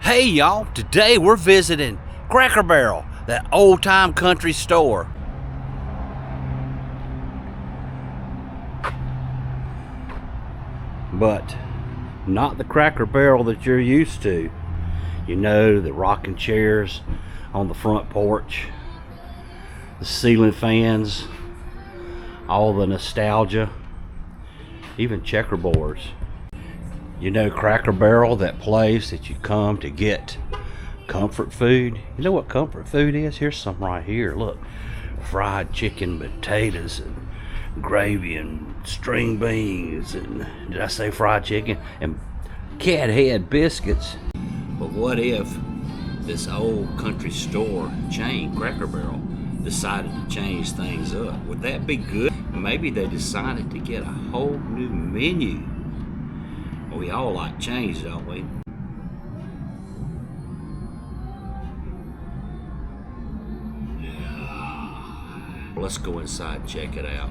Hey y'all, today we're visiting Cracker Barrel, that old-time country store. But not the Cracker Barrel that you're used to. You know, the rocking chairs on the front porch, the ceiling fans, all the nostalgia, even checkerboards. You know, Cracker Barrel, that place that you come to get comfort food. You know what comfort food is? Here's some right here. Look, fried chicken, potatoes, and gravy, and string beans, and did I say fried chicken? And cat head biscuits. But what if this old country store chain, Cracker Barrel, decided to change things up? Would that be good? Maybe they decided to get a whole new menu. We all like change, don't we? Yeah. Let's go inside and check it out.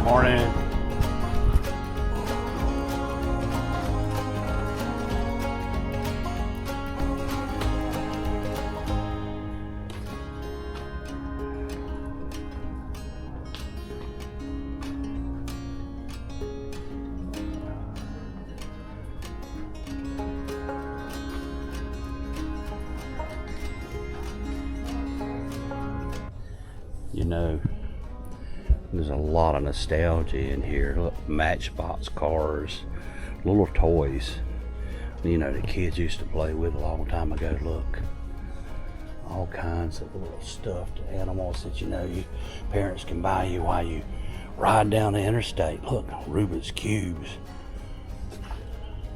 Morning. You know, there's a lot of nostalgia in here. Look, Matchbox cars, little toys, you know, the kids used to play with a long time ago. Look, all kinds of little stuffed animals that, you know, you parents can buy you while you ride down the interstate. Look, Rubik's cubes.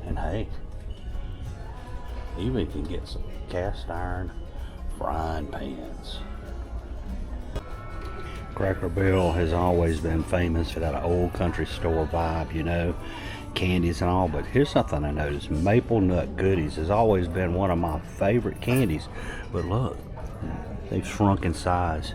And hey, even can get some cast iron frying pans. Cracker Barrel has always been famous for that old country store vibe, you know, candies and all. But here's something I noticed. Maple nut goodies has always been one of my favorite candies. But look, they've shrunk in size.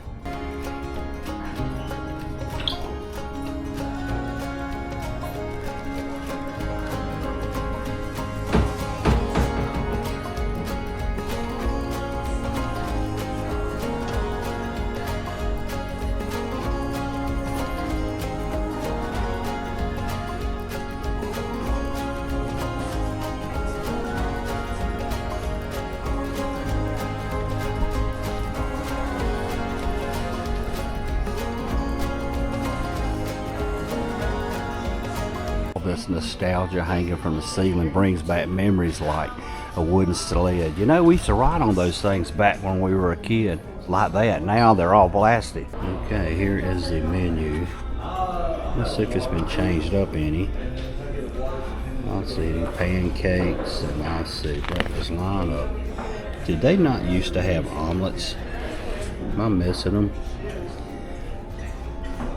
This nostalgia hanging from the ceiling brings back memories like a wooden sled. You know, we used to ride on those things back when we were a kid like that. Now they're all plastic. Okay, here is the menu. Let's see if it's been changed up any. Let's see, pancakes, and let's see, breakfast lineup. Did they not used to have omelets? Am I missing them?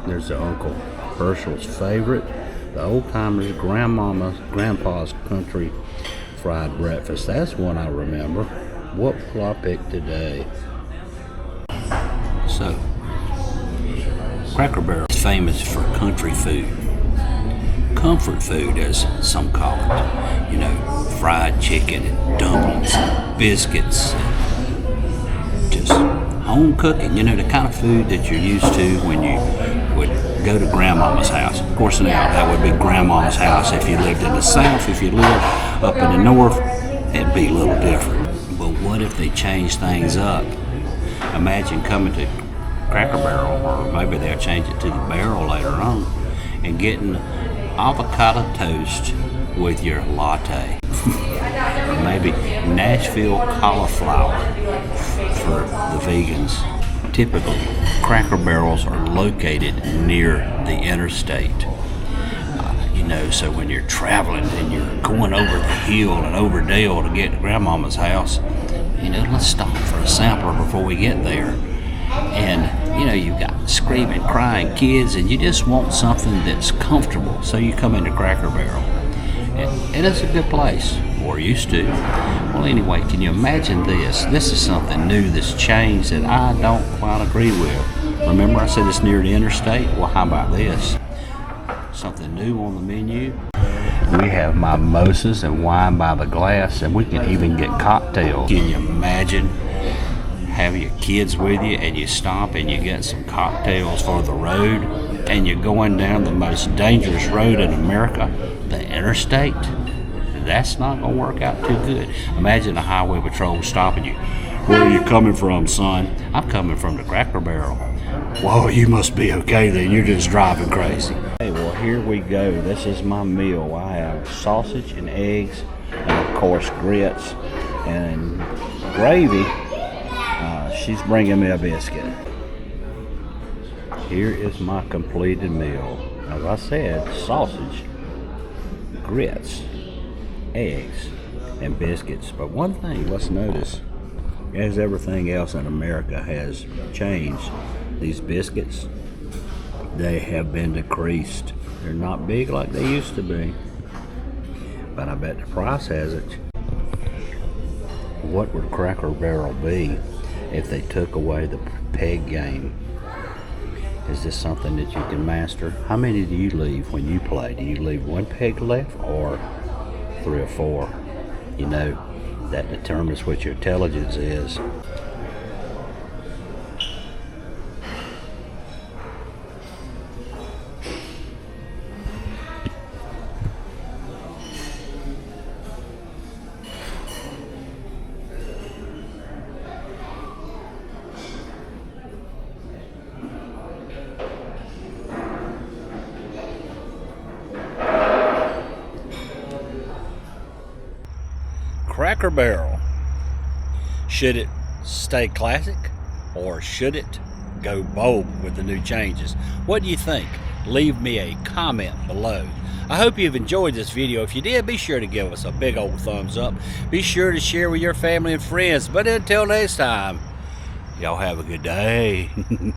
There's the Uncle Herschel's favorite. The old timers, grandpa's country fried breakfast. That's one I remember. What will I pick today? So, Cracker Barrel is famous for country food. Comfort food, as some call it. You know, fried chicken and dumplings, and biscuits, and just home cooking. You know, the kind of food that you're used to when you would go to grandmama's house. Of course, now that would be grandma's house if you lived in the south. If you lived up in the north, it'd be a little different. But what if they change things up? Imagine coming to Cracker Barrel, or maybe they'll change it to the Barrel later on, and getting avocado toast with your latte. Or maybe Nashville cauliflower for the vegans. Typically, Cracker Barrels are located near the interstate. You know, so when you're traveling and you're going over the hill and over Dale to get to grandmama's house, you know, let's stop for a sampler before we get there. And, you know, you've got screaming, crying kids, and you just want something that's comfortable. So you come into Cracker Barrel. And it's a good place. or used to. Well, anyway, can you imagine this? This is something new that's changed that I don't quite agree with. Remember I said it's near the interstate? Well, how about this? Something new on the menu. We have mimosas and wine by the glass, and we can even get cocktails. Can you imagine having your kids with you and you stop and you get some cocktails for the road, and you're going down the most dangerous road in America, the interstate? That's not going to work out too good. Imagine the highway patrol stopping you. Where are you coming from, son? I'm coming from the Cracker Barrel. Whoa, you must be okay then. You're just driving crazy. Hey, well, here we go. This is my meal. I have sausage and eggs, and of course grits and gravy. She's bringing me a biscuit. Here is my completed meal. As I said, sausage, grits, eggs, and biscuits. But one thing, let's notice, as everything else in America has changed, these biscuits, they have been decreased. They're not big like they used to be. But I bet the price has it. What would Cracker Barrel be if they took away the peg game? Is this something that you can master? How many do you leave when you play? Do you leave one peg left or 3 or 4? You know, that determines what your intelligence is. Cracker Barrel, should it stay classic or should it go bold with the new changes? What do you think? Leave me a comment below. I hope you've enjoyed this video. If you did, be sure to give us a big old thumbs up. Be sure to share with your family and friends. But until next time, y'all have a good day.